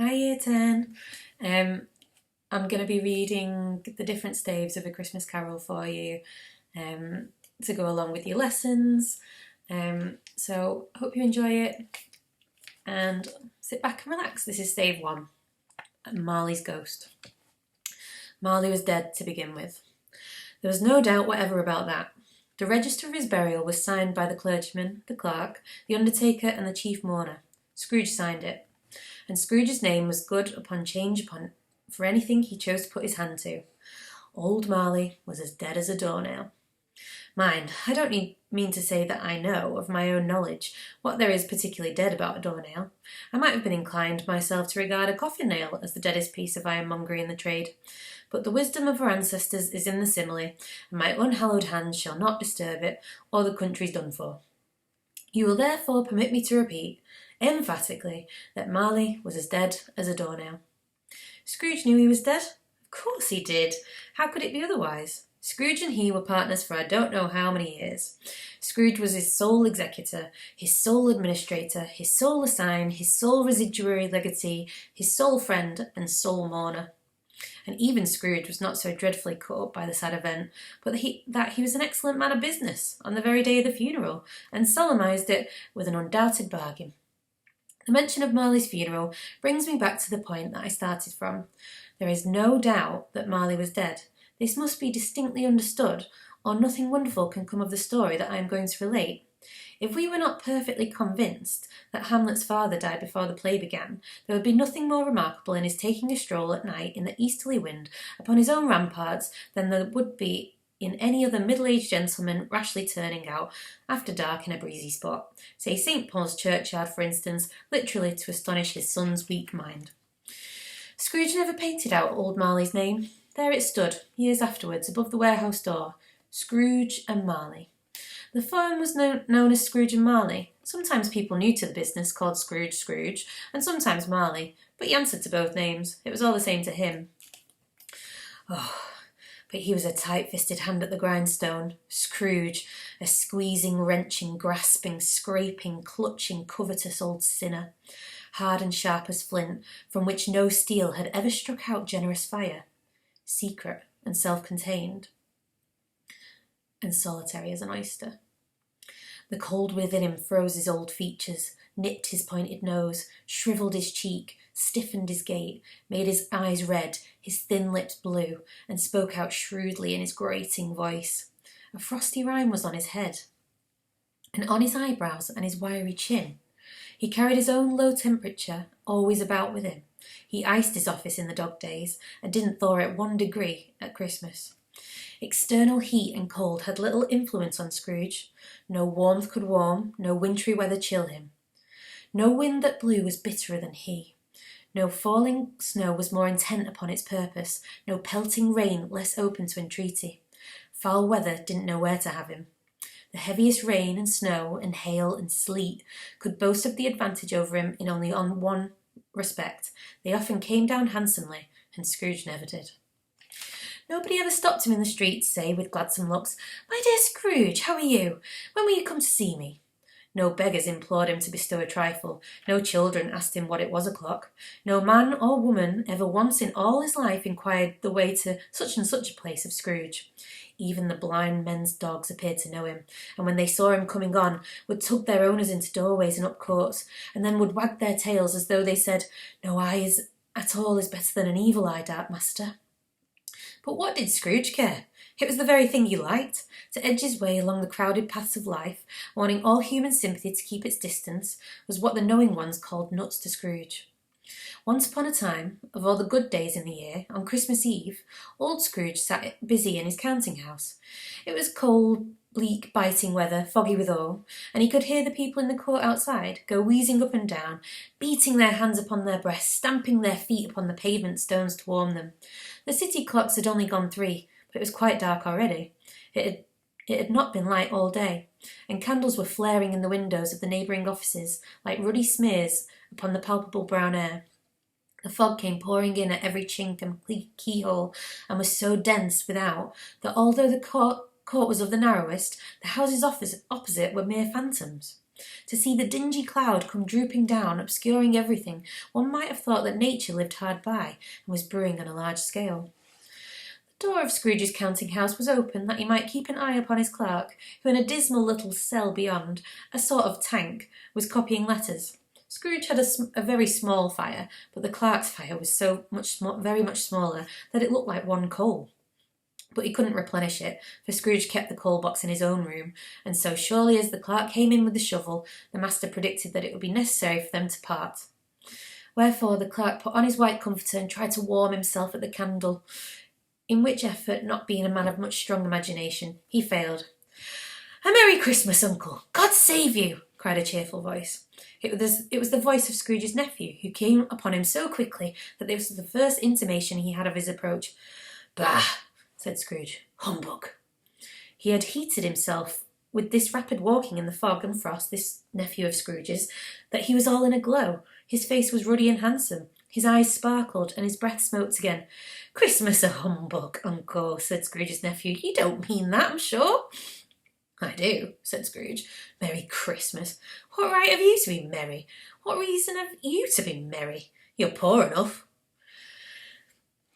Hi Year 10. I'm going to be reading the different staves of A Christmas Carol for you um, to go along with your lessons. So hope you enjoy it and sit back and relax. This is stave 1, Marley's Ghost. Marley was dead to begin with. There was no doubt whatever about that. The register of his burial was signed by the clergyman, the clerk, the undertaker and the chief mourner. Scrooge signed it. And Scrooge's name was good upon change upon for anything he chose to put his hand to. Old Marley was as dead as a doornail. Mind, I don't mean to say that I know, of my own knowledge, what there is particularly dead about a doornail. I might have been inclined myself to regard a coffin nail as the deadest piece of ironmongery in the trade. But the wisdom of our ancestors is in the simile, and my unhallowed hands shall not disturb it, or the country's done for. You will therefore permit me to repeat, emphatically, that Marley was as dead as a doornail. Scrooge knew he was dead. Of course he did. How could it be otherwise? Scrooge and he were partners for I don't know how many years. Scrooge was his sole executor, his sole administrator, his sole assign, his sole residuary legatee, his sole friend and sole mourner. And even Scrooge was not so dreadfully cut up by the sad event, but that he was an excellent man of business on the very day of the funeral, and solemnised it with an undoubted bargain. The mention of Marley's funeral brings me back to the point that I started from. There is no doubt that Marley was dead. This must be distinctly understood, or nothing wonderful can come of the story that I am going to relate. If we were not perfectly convinced that Hamlet's father died before the play began, there would be nothing more remarkable in his taking a stroll at night in the easterly wind upon his own ramparts than there would be in any other middle-aged gentleman rashly turning out after dark in a breezy spot, say St. Paul's churchyard, for instance, literally to astonish his son's weak mind. Scrooge never painted out old Marley's name. There it stood, years afterwards, above the warehouse door, Scrooge and Marley. The firm was known as Scrooge and Marley. Sometimes people new to the business called Scrooge, and sometimes Marley, but he answered to both names. It was all the same to him. Oh, but he was a tight-fisted hand at the grindstone. Scrooge, a squeezing, wrenching, grasping, scraping, clutching, covetous old sinner, hard and sharp as flint, from which no steel had ever struck out generous fire, secret and self-contained, and solitary as an oyster. The cold within him froze his old features, nipped his pointed nose, shrivelled his cheek, stiffened his gait, made his eyes red, his thin lips blue, and spoke out shrewdly in his grating voice. A frosty rime was on his head, and on his eyebrows and his wiry chin. He carried his own low temperature always about with him. He iced his office in the dog days, and didn't thaw it 1 degree at Christmas. External heat and cold had little influence on Scrooge. No warmth could warm, no wintry weather chill him. No wind that blew was bitterer than he. No falling snow was more intent upon its purpose, no pelting rain less open to entreaty. Foul weather didn't know where to have him. The heaviest rain and snow and hail and sleet could boast of the advantage over him in only on one respect. They often came down handsomely, and Scrooge never did. Nobody ever stopped him in the street to say, with gladsome looks, "My dear Scrooge, how are you? When will you come to see me?" No beggars implored him to bestow a trifle. No children asked him what it was o'clock. No man or woman ever once in all his life inquired the way to such and such a place of Scrooge. Even the blind men's dogs appeared to know him, and when they saw him coming on, would tug their owners into doorways and up courts, and then would wag their tails as though they said, "No eye at all is better than an evil eye, dark master." But what did Scrooge care? It was the very thing he liked, to edge his way along the crowded paths of life, wanting all human sympathy to keep its distance, was what the knowing ones called nuts to Scrooge. Once upon a time, of all the good days in the year, on Christmas Eve, old Scrooge sat busy in his counting-house. It was cold, bleak, biting weather, foggy withal, and he could hear the people in the court outside go wheezing up and down, beating their hands upon their breasts, stamping their feet upon the pavement stones to warm them. The city clocks had only gone 3, but it was quite dark already. It had not been light all day, and candles were flaring in the windows of the neighbouring offices like ruddy smears upon the palpable brown air. The fog came pouring in at every chink and keyhole, and was so dense without that although the court was of the narrowest, the houses opposite were mere phantoms. To see the dingy cloud come drooping down, obscuring everything, one might have thought that nature lived hard by and was brewing on a large scale. The door of Scrooge's counting house was open that he might keep an eye upon his clerk, who in a dismal little cell beyond, a sort of tank, was copying letters. Scrooge had a very small fire, but the clerk's fire was very much smaller that it looked like one coal. But he couldn't replenish it, for Scrooge kept the coal box in his own room, and so surely as the clerk came in with the shovel, the master predicted that it would be necessary for them to part. Wherefore the clerk put on his white comforter and tried to warm himself at the candle, in which effort, not being a man of much strong imagination, he failed. "A Merry Christmas, Uncle! God save you!" cried a cheerful voice. It was the voice of Scrooge's nephew, who came upon him so quickly that this was the first intimation he had of his approach. "Bah!" said Scrooge. "Humbug!" He had heated himself with this rapid walking in the fog and frost, this nephew of Scrooge's, that he was all in a glow. His face was ruddy and handsome. His eyes sparkled, and his breath smoked again. "Christmas a humbug, Uncle," said Scrooge's nephew. "You don't mean that, I'm sure." "I do," said Scrooge. "Merry Christmas. What right have you to be merry? What reason have you to be merry? You're poor enough."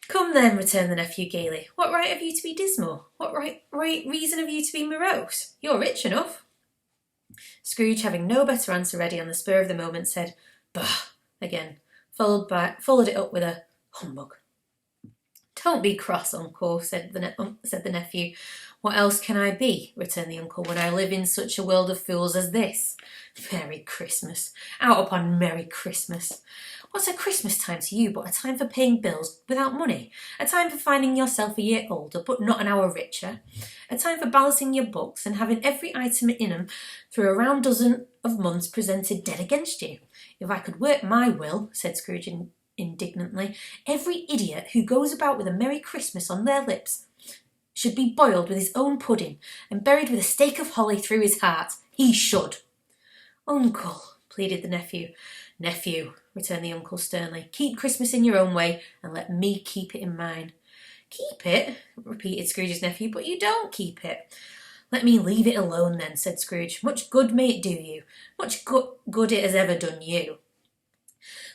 "Come then," returned the nephew gaily. "What right have you to be dismal? What reason have you to be morose? You're rich enough." Scrooge, having no better answer ready on the spur of the moment, said, "Bah!" again, followed it up with a humbug. "Don't be cross, Uncle," said the nephew. "What else can I be," returned the uncle, "when I live in such a world of fools as this? Merry Christmas! Out upon Merry Christmas! What's a Christmas time to you but a time for paying bills without money? A time for finding yourself a year older but not an hour richer? A time for balancing your books and having every item in them through a round dozen of months presented dead against you? If I could work my will," said Scrooge indignantly, "every idiot who goes about with a Merry Christmas on their lips should be boiled with his own pudding and buried with a stake of holly through his heart. He should." "Uncle," pleaded the nephew. "Nephew," returned the uncle sternly, "keep Christmas in your own way and let me keep it in mine." "Keep it?" repeated Scrooge's nephew, "but you don't keep it." "Let me leave it alone then," said Scrooge. "Much good may it do you. Much good it has ever done you."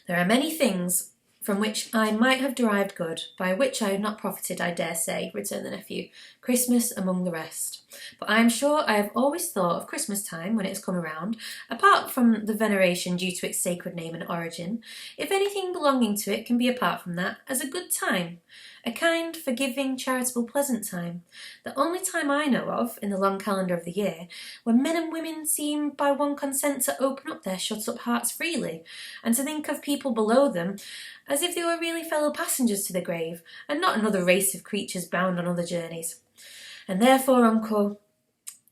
"There are many things from which I might have derived good, by which I have not profited, I dare say," returned the nephew, "Christmas among the rest. But I am sure I have always thought of Christmas time, when it has come around, apart from the veneration due to its sacred name and origin, if anything belonging to it can be apart from that, as a good time, a kind, forgiving, charitable, pleasant time, the only time I know of, in the long calendar of the year, when men and women seem by one consent to open up their shut-up hearts freely, and to think of people below them as if they were really fellow passengers to the grave, and not another race of creatures bound on other journeys. And therefore, Uncle,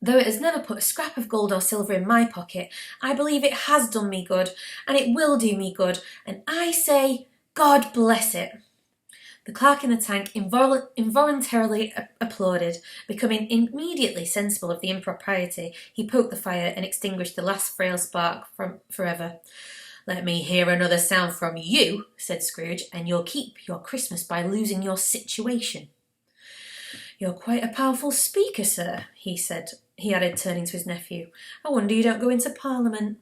though it has never put a scrap of gold or silver in my pocket, I believe it has done me good, and it will do me good, and I say, God bless it." The clerk in the tank involuntarily applauded. Becoming immediately sensible of the impropriety, he poked the fire and extinguished the last frail spark forever. "Let me hear another sound from you," said Scrooge, "and you'll keep your Christmas by losing your situation." "You're quite a powerful speaker, sir," he added, turning to his nephew. "I wonder you don't go into Parliament."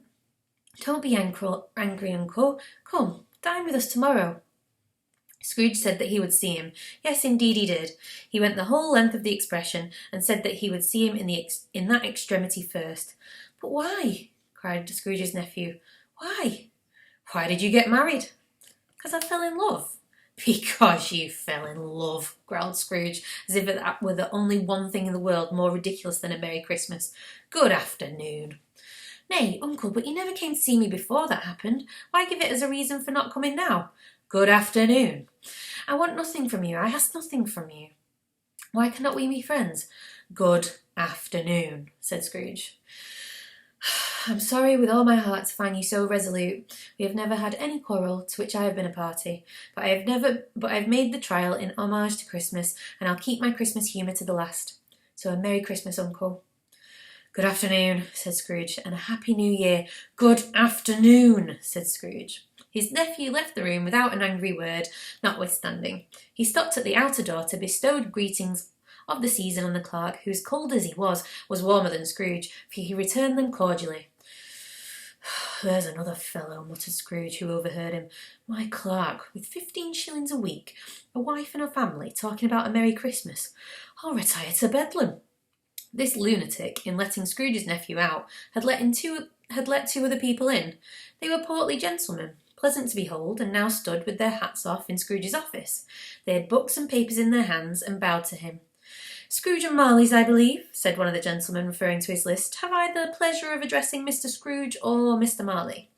"Don't be angry, Uncle. Come, dine with us tomorrow." Scrooge said that he would see him. Yes, indeed he did. He went the whole length of the expression, and said that he would see him in that extremity first. "But why?" cried Scrooge's nephew. "Why?" "Why did you get married?" "Because I fell in love." "Because you fell in love," growled Scrooge, as if that were the only one thing in the world more ridiculous than a Merry Christmas. "Good afternoon." "Nay, Uncle, but you never came to see me before that happened. Why give it as a reason for not coming now?" "Good afternoon." "I want nothing from you. I ask nothing from you. Why cannot we be friends?" "Good afternoon," said Scrooge. "I'm sorry with all my heart to find you so resolute. We have never had any quarrel to which I have been a party, but I have made the trial in homage to Christmas, and I'll keep my Christmas humour to the last. So a Merry Christmas, Uncle." "Good afternoon," said Scrooge, "and a Happy New Year." "Good afternoon," said Scrooge. His nephew left the room without an angry word, notwithstanding. He stopped at the outer door to bestow greetings of the season on the clerk, who, as cold as he was warmer than Scrooge, for he returned them cordially. "There's another fellow," muttered Scrooge, who overheard him. "My clerk, with 15 shillings a week, a wife and a family, talking about a Merry Christmas. I'll retire to Bedlam." This lunatic, in letting Scrooge's nephew out, had let two other people in. They were portly gentlemen, pleasant to behold, and now stood with their hats off in Scrooge's office. They had books and papers in their hands, and bowed to him. "Scrooge and Marley's, I believe," said one of the gentlemen, referring to his list. "Have I the pleasure of addressing Mr. Scrooge or Mr. Marley?"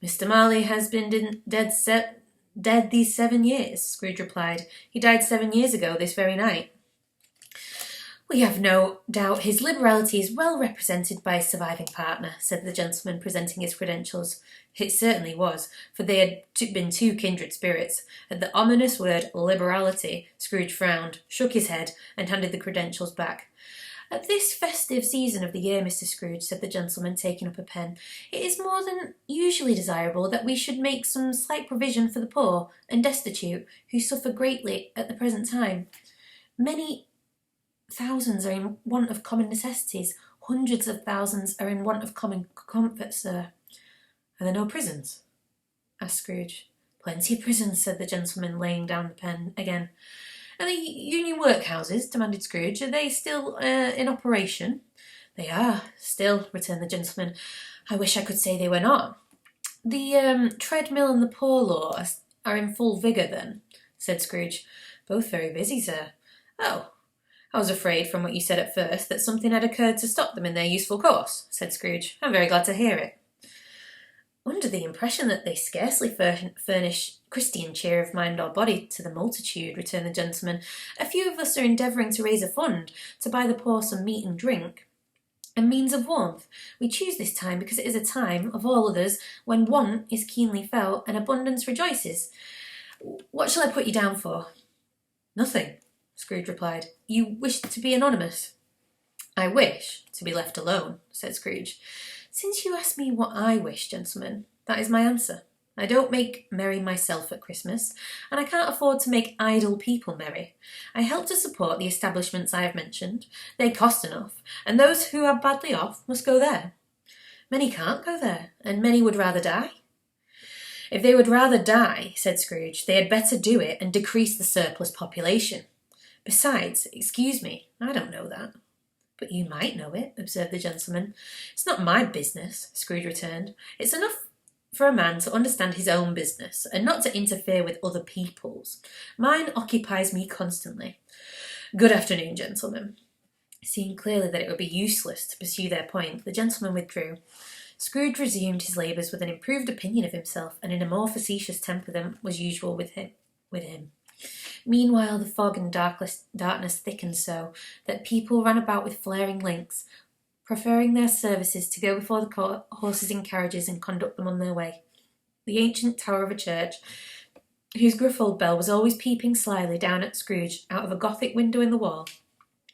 "Mr. Marley has been dead these 7 years," Scrooge replied. "He died 7 years ago this very night." "We have no doubt his liberality is well represented by his surviving partner," said the gentleman, presenting his credentials. It certainly was, for they had been two kindred spirits. At the ominous word liberality, Scrooge frowned, shook his head, and handed the credentials back. "At this festive season of the year, Mr. Scrooge," said the gentleman, taking up a pen, "it is more than usually desirable that we should make some slight provision for the poor and destitute, who suffer greatly at the present time. Many thousands are in want of common necessities. Hundreds of thousands are in want of common comfort, sir." "Are there no prisons?" asked Scrooge. "Plenty of prisons," said the gentleman, laying down the pen again. "And the union workhouses?" demanded Scrooge. "Are they still in operation?" "They are, still," returned the gentleman. "I wish I could say they were not." "The treadmill and the poor law are in full vigour, then?" said Scrooge. "Both very busy, sir." "Oh, I was afraid, from what you said at first, that something had occurred to stop them in their useful course," said Scrooge. "I'm very glad to hear it." "Under the impression that they scarcely furnish Christian cheer of mind or body to the multitude," returned the gentleman, "a few of us are endeavouring to raise a fund to buy the poor some meat and drink, and means of warmth. We choose this time because it is a time, of all others, when want is keenly felt and abundance rejoices. What shall I put you down for?" "Nothing," Scrooge replied. "You wish to be anonymous?" "I wish to be left alone," said Scrooge. "Since you ask me what I wish, gentlemen, that is my answer. I don't make merry myself at Christmas, and I can't afford to make idle people merry. I help to support the establishments I have mentioned. They cost enough, and those who are badly off must go there. Many can't go there, and many would rather die." "If they would rather die," said Scrooge, "they had better do it and decrease the surplus population. Besides, excuse me, I don't know that." "But you might know it," observed the gentleman. "It's not my business," Scrooge returned. "It's enough for a man to understand his own business, and not to interfere with other people's. Mine occupies me constantly. Good afternoon, gentlemen." Seeing clearly that it would be useless to pursue their point, the gentleman withdrew. Scrooge resumed his labours with an improved opinion of himself, and in a more facetious temper than was usual with him. Meanwhile, the fog and darkness thickened so that people ran about with flaring lamps, preferring their services to go before the horses in carriages and conduct them on their way. The ancient tower of a church, whose gruff old bell was always peeping slyly down at Scrooge out of a Gothic window in the wall,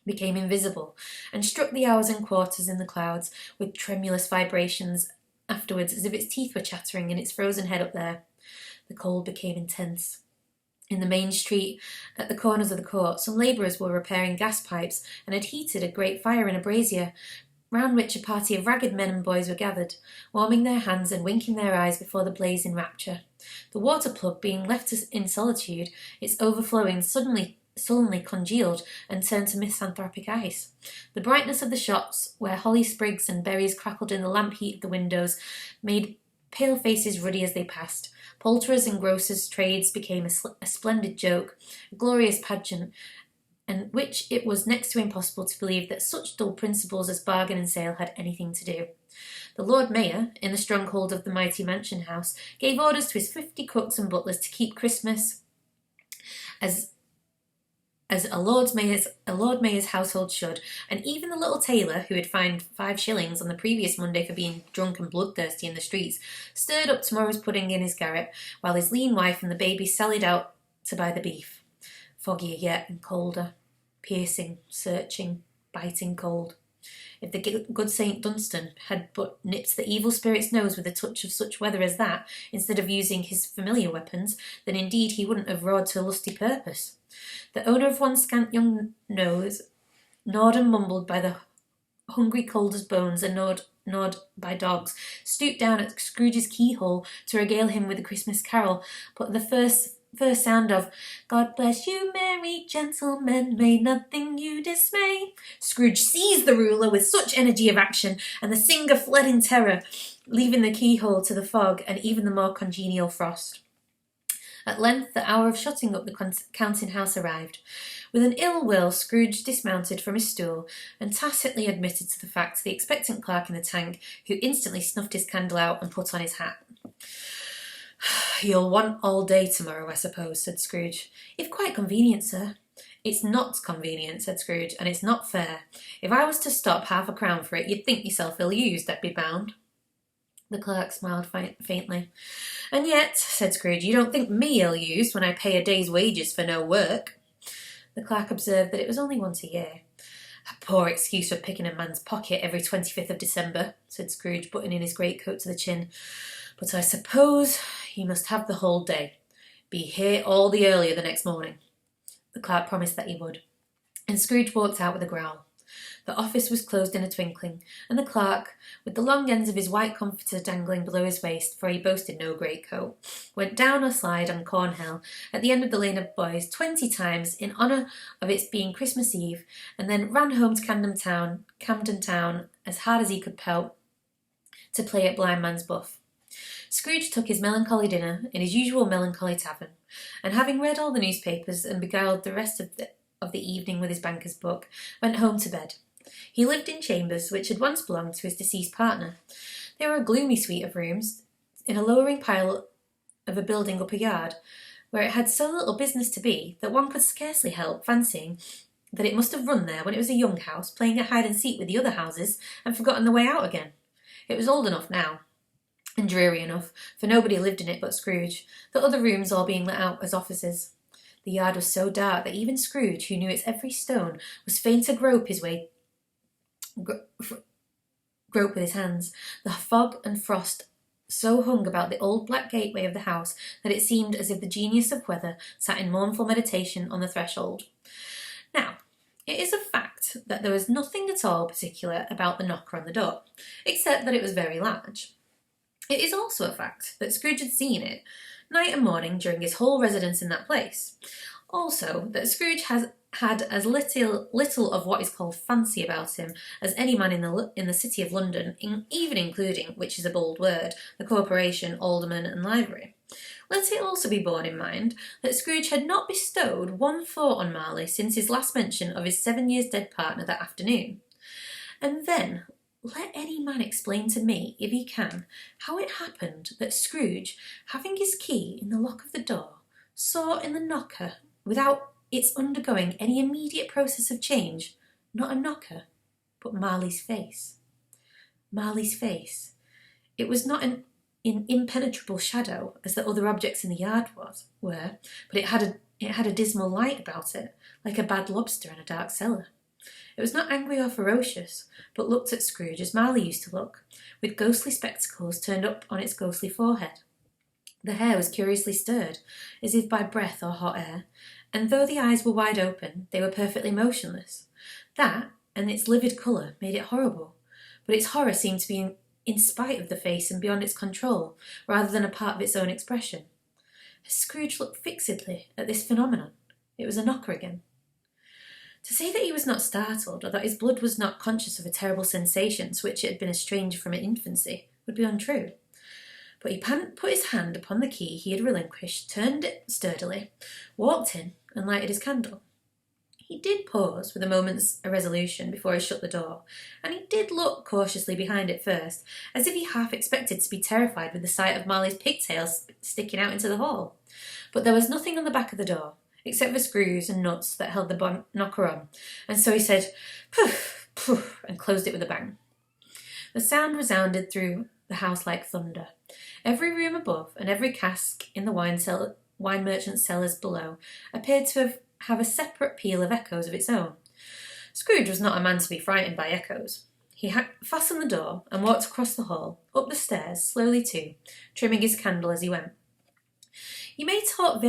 became invisible, and struck the hours and quarters in the clouds with tremulous vibrations afterwards, as if its teeth were chattering in its frozen head up there. The cold became intense. In the main street, at the corners of the court, some labourers were repairing gas pipes, and had heated a great fire in a brazier, round which a party of ragged men and boys were gathered, warming their hands and winking their eyes before the blaze in rapture. The water plug being left in solitude, its overflowing sullenly congealed and turned to misanthropic ice. The brightness of the shops, where holly sprigs and berries crackled in the lamp heat of the windows, made pale faces ruddy as they passed. Poulterers' and grocers' trades became a splendid joke, a glorious pageant, and which it was next to impossible to believe that such dull principles as bargain and sale had anything to do. The Lord Mayor, in the stronghold of the mighty mansion house, gave orders to his 50 cooks and butlers to keep Christmas as a Lord Mayor's household should, and even the little tailor, who had fined 5 shillings on the previous Monday for being drunk and bloodthirsty in the streets, stirred up tomorrow's pudding in his garret, while his lean wife and the baby sallied out to buy the beef. Foggier yet and colder, piercing, searching, biting cold. If the good St. Dunstan had but nipped the evil spirit's nose with a touch of such weather as that, instead of using his familiar weapons, then indeed he wouldn't have roared to a lusty purpose. The owner of one scant young nose gnawed and mumbled by the hungry cold as bones, and gnawed gnawed by dogs, stooped down at Scrooge's keyhole to regale him with a Christmas carol, but the first sound of "God bless you, merry gentlemen, may nothing you dismay," Scrooge seized the ruler with such energy of action, and the singer fled in terror, leaving the keyhole to the fog and even the more congenial frost. At length the hour of shutting up the counting house arrived. With an ill will, Scrooge dismounted from his stool and tacitly admitted to the fact to the expectant clerk in the tank, who instantly snuffed his candle out and put on his hat. "You'll want all day tomorrow, I suppose," said Scrooge. "If quite convenient, sir." "It's not convenient," said Scrooge, "and it's not fair. If I was to stop half a crown for it, you'd think yourself ill-used, I'd be bound." The clerk smiled faintly. "And yet," said Scrooge, "you don't think me ill-used when I pay a day's wages for no work." The clerk observed that it was only once a year. "A poor excuse for picking a man's pocket every 25th of December," said Scrooge, buttoning his greatcoat to the chin. "But I suppose you must have the whole day. Be here all the earlier the next morning." The clerk promised that he would, and Scrooge walked out with a growl. The office was closed in a twinkling, and the clerk, with the long ends of his white comforter dangling below his waist, for he boasted no greatcoat, went down a slide on Cornhill at the end of the Lane of Boys 20 times in honour of its being Christmas Eve, and then ran home to Camden Town as hard as he could pelt to play at blind man's buff. Scrooge took his melancholy dinner in his usual melancholy tavern, and having read all the newspapers and beguiled the rest of the evening with his banker's book, went home to bed. He lived in chambers which had once belonged to his deceased partner. They were a gloomy suite of rooms in a lowering pile of a building up a yard, where it had so little business to be that one could scarcely help fancying that it must have run there when it was a young house, playing at hide-and-seek with the other houses, and forgotten the way out again. It was old enough now, and dreary enough, for nobody lived in it but Scrooge, the other rooms all being let out as offices. The yard was so dark that even Scrooge, who knew its every stone, was fain to grope with his hands. The fog and frost so hung about the old black gateway of the house that it seemed as if the genius of weather sat in mournful meditation on the threshold. Now, it is a fact that there was nothing at all particular about the knocker on the door, except that it was very large. It is also a fact that Scrooge had seen it night and morning during his whole residence in that place. Also, that Scrooge had as little of what is called fancy about him as any man in the city of London, even including, which is a bold word, the corporation, alderman, and livery. Let it also be borne in mind that Scrooge had not bestowed one thought on Marley since his last mention of his 7 years dead partner that afternoon. And then, let any man explain to me, if he can, how it happened that Scrooge, having his key in the lock of the door, saw in the knocker, without its undergoing any immediate process of change, not a knocker, but Marley's face. Marley's face. It was not an impenetrable shadow, as the other objects in the yard were, but it had a dismal light about it, like a bad lobster in a dark cellar. It was not angry or ferocious, but looked at Scrooge as Marley used to look, with ghostly spectacles turned up on its ghostly forehead. The hair was curiously stirred, as if by breath or hot air, and though the eyes were wide open, they were perfectly motionless. That, and its livid colour, made it horrible, but its horror seemed to be in spite of the face and beyond its control, rather than a part of its own expression. As Scrooge looked fixedly at this phenomenon, it was a knocker again. To say that he was not startled, or that his blood was not conscious of a terrible sensation to which it had been a stranger from infancy, would be untrue. But he put his hand upon the key he had relinquished, turned it sturdily, walked in, and lighted his candle. He did pause with a moment's irresolution before he shut the door, and he did look cautiously behind it first, as if he half expected to be terrified with the sight of Marley's pigtails sticking out into the hall. But there was nothing on the back of the door, except for screws and nuts that held the knocker on, and so he said, "Poof, poof," and closed it with a bang. The sound resounded through the house like thunder. Every room above and every cask in the wine merchant's cellars below appeared to have a separate peal of echoes of its own. Scrooge was not a man to be frightened by echoes. He fastened the door and walked across the hall, up the stairs, slowly too, trimming his candle as he went. You may talk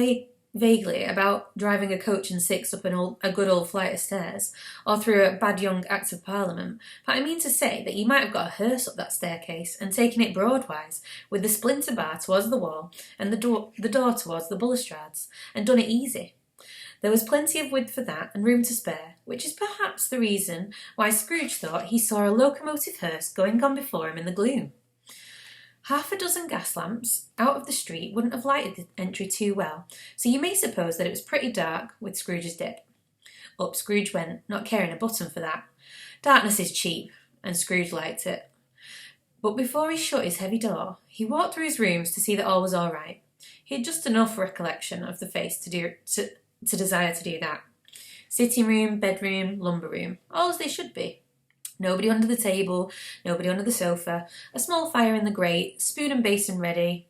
vaguely about driving a coach and six up a good old flight of stairs, or through a bad young Act of Parliament, but I mean to say that you might have got a hearse up that staircase and taken it broadwise, with the splinter bar towards the wall and the door towards the balustrades, and done it easy. There was plenty of width for that, and room to spare, which is perhaps the reason why Scrooge thought he saw a locomotive hearse going on before him in the gloom. Half a dozen gas lamps out of the street wouldn't have lighted the entry too well, so you may suppose that it was pretty dark with Scrooge's dip. Up Scrooge went, not caring a button for that. Darkness is cheap, and Scrooge liked it. But before he shut his heavy door, he walked through his rooms to see that all was all right. He had just enough recollection of the face to desire to do that. Sitting room, bedroom, lumber room, all as they should be. Nobody under the table, nobody under the sofa, a small fire in the grate, spoon and basin ready,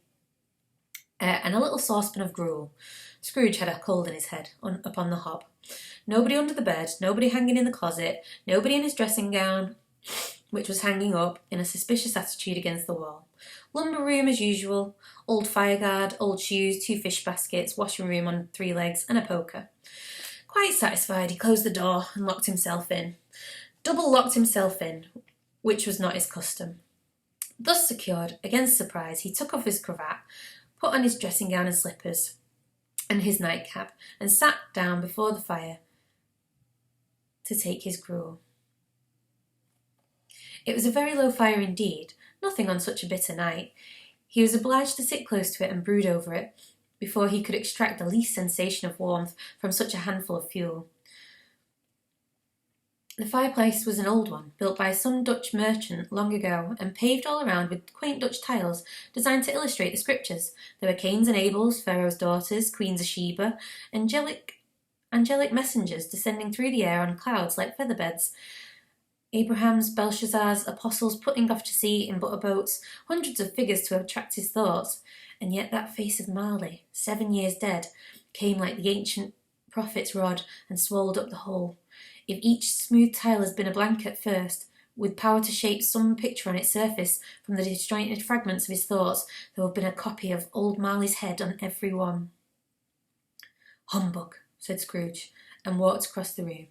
and a little saucepan of gruel. Scrooge had a cold in his head, upon the hob. Nobody under the bed, nobody hanging in the closet, nobody in his dressing gown, which was hanging up in a suspicious attitude against the wall. Lumber room as usual, old fireguard, old shoes, 2 fish baskets, washing room on 3 legs, and a poker. Quite satisfied, he closed the door and locked himself in. Double locked himself in, which was not his custom. Thus secured, against surprise, he took off his cravat, put on his dressing gown and slippers, and his nightcap, and sat down before the fire to take his gruel. It was a very low fire indeed, nothing on such a bitter night. He was obliged to sit close to it and brood over it, before he could extract the least sensation of warmth from such a handful of fuel. The fireplace was an old one, built by some Dutch merchant long ago, and paved all around with quaint Dutch tiles designed to illustrate the scriptures. There were Cains and Abels, Pharaoh's daughters, queens of Sheba, angelic messengers descending through the air on clouds like featherbeds, Abraham's, Belshazzar's, apostles putting off to sea in butter boats, hundreds of figures to attract his thoughts, and yet that face of Marley, 7 years dead, came like the ancient prophet's rod and swallowed up the whole. If each smooth tile has been a blank at first, with power to shape some picture on its surface from the disjointed fragments of his thoughts, there will have been a copy of old Marley's head on every one. Humbug, said Scrooge, and walked across the room.